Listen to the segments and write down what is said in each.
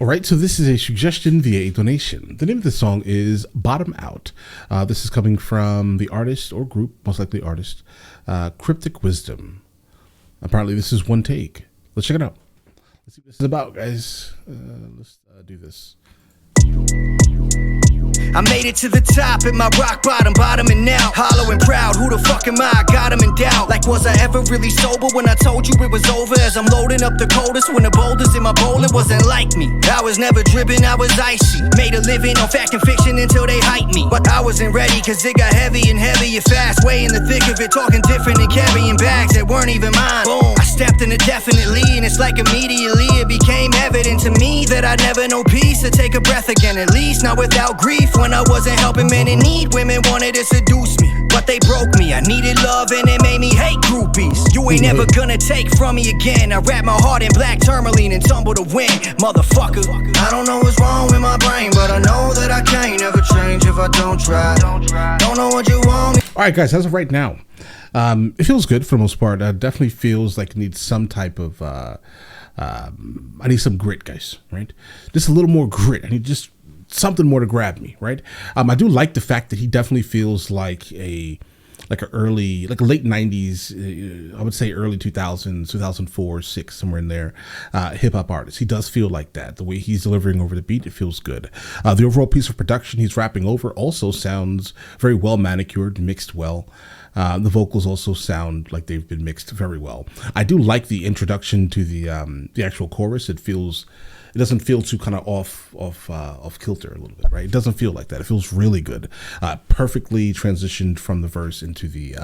All right, so this is a suggestion via a donation. The name of the song is Bottom Out. This is coming from the artist or group, most likely artist, Cryptic Wisdom. Apparently this is one take. Let's check it out. Let's see what this is about, guys. Let's do this. I made it to the top at my rock bottom, bottoming out. Hollow and proud, who the fuck am I? Got him in doubt. Like, was I ever really sober when I told you it was over? As I'm loading up the coldest, when the boulders in my bowl, it wasn't like me. I was never dripping, I was icy. Made a living on fact and fiction until they hyped me. But I wasn't ready, cause it got heavy and heavier fast. Way in the thick of it, talking different and carrying bags that weren't even mine. Boom, I stepped in it definitely, and it's like immediately it became evident to me that I'd never know peace or take a breath again, at least not without grief. When I wasn't helping men in need, women wanted to seduce me, but they broke me. I needed love and it made me hate groupies. You ain't never gonna take from me again. I wrap my heart in black tourmaline and tumble to win, motherfucker. I don't know what's wrong with my brain, but I know that I can't ever change if I don't try. Don't know what you want me. All right, guys, as of right now, it feels good for the most part. Definitely feels like it needs some type of, I need some grit, guys, right? Just a little more grit. I need just something more to grab me, right? I do like the fact that he definitely feels like a early, like a late 90s, I would say early 2000s, 2004, 6, somewhere in there, hip hop artist. He does feel like that. The way he's delivering over the beat, it feels good. The overall piece of production he's rapping over also sounds very well manicured, mixed well. The vocals also sound like they've been mixed very well. I do like the introduction to the actual chorus. It doesn't feel too kind of off kilter a little bit, right? It doesn't feel like that. It feels really good. Perfectly transitioned from the verse into the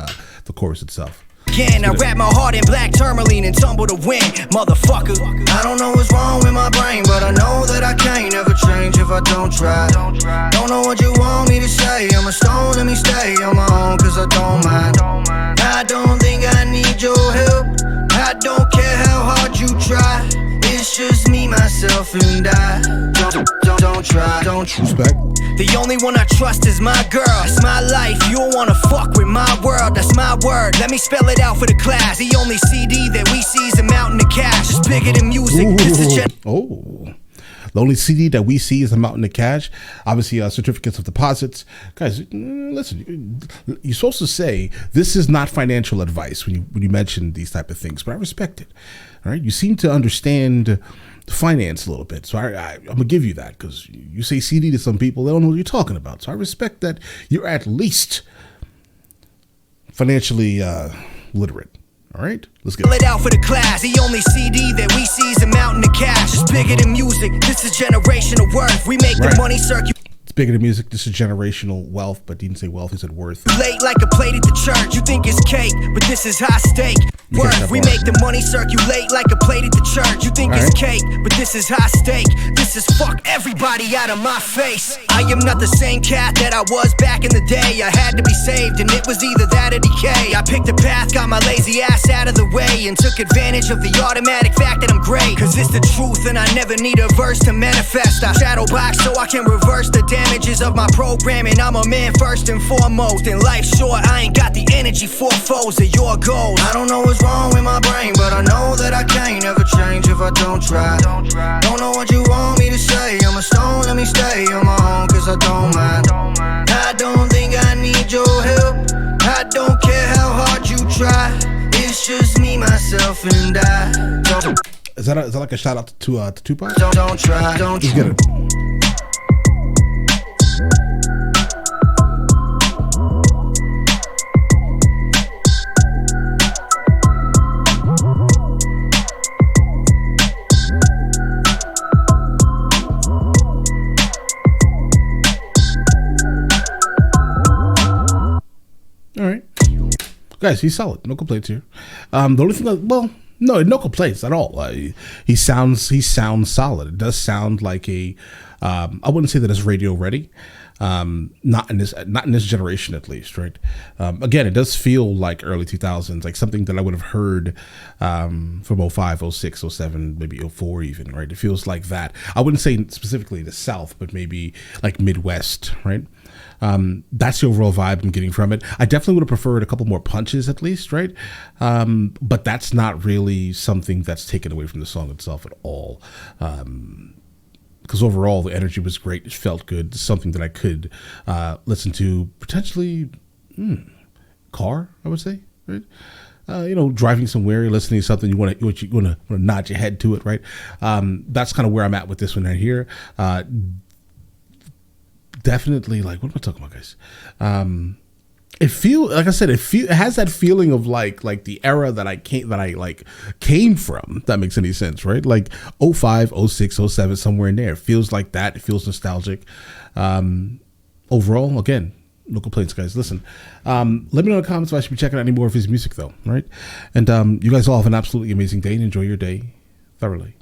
chorus itself. Again, I wrap my heart in black tourmaline and tumble to win, motherfucker. I don't know what's wrong with my brain, but I know that I can't ever change if I don't try. Don't know what you want me to say. I'm a stone, let me stay on my own, cause I don't mind. I don't think I need your help. I don't care how hard you try. It's just me, myself, and I. Don't try. Respect. The only one I trust is my girl. That's my life. You don't wanna fuck with my world. That's my word. Let me spell it out for the class. The only CD that we see is a mountain of cash. It's bigger than music. This is the only CD that we see is a mountain of cash. Obviously, certificates of deposits. Guys, listen, you're supposed to say this is not financial advice when you mention these type of things, but I respect it. All right, you seem to understand finance a little bit, so I'm gonna give you that, because you say CD to some people, they don't know what you're talking about. So I respect that you're at least financially literate. All right, let's get it out for the class. The only CD that we see is a mountain of cash. It's bigger than music. This is generational worth. We make the money circulate. It's bigger than music. This is generational wealth, but he didn't say wealth. He said worth. Late like a plate at the church. You think it's cake, but this is high stake. Worth. We make the money circulate like a plate at the church. You think it's cake, but this is high stake. This is fuck everybody out of my face. I am not the same cat that I was back in the day. I had to be saved, and it was either that or decay. I picked a path, got my lazy ass out of the way, and took advantage of the automatic fact that I'm great. Cause it's the truth, and I never need a verse to manifest. I shadow box so I can reverse the damages of my programming. I'm a man first and foremost. In life short, I ain't got the energy for foes of your goals. I don't know what's wrong with my brain, but I know that I can't ever change if I don't try. Don't know what you want me to say. I'm a stone, let me stay on my own, cause I don't mind. I don't think I need your help. I don't care how hard you try. It's just me, myself, and I. Is that like a shout out to Tupac? Don't try. Let's get it. All right, guys, he's solid. No complaints here. The only thing, no complaints at all. He sounds solid. It does sound like a. I wouldn't say that it's radio ready. Not in this generation, at least, right? Again, it does feel like early 2000s, like something that I would have heard from 05, 06, 07, maybe 04 even, right? It feels like that. I wouldn't say specifically the South, but maybe like Midwest, right? That's the overall vibe I'm getting from it. I definitely would have preferred a couple more punches at least, right? But that's not really something that's taken away from the song itself at all. because overall the energy was great. It felt good. It's something that I could listen to potentially car, I would say, right? Driving somewhere, listening to something you want to nod your head to it, right? That's kind of where I'm at with this one right here. Definitely, like, what am I talking about, guys? It has that feeling of like the era that I came from. If that makes any sense, right? Like 05, 06, 07, somewhere in there. It feels like that. It feels nostalgic. Overall, again, no complaints, guys. Listen, let me know in the comments if I should be checking out any more of his music, though, right? And you guys all have an absolutely amazing day and enjoy your day thoroughly.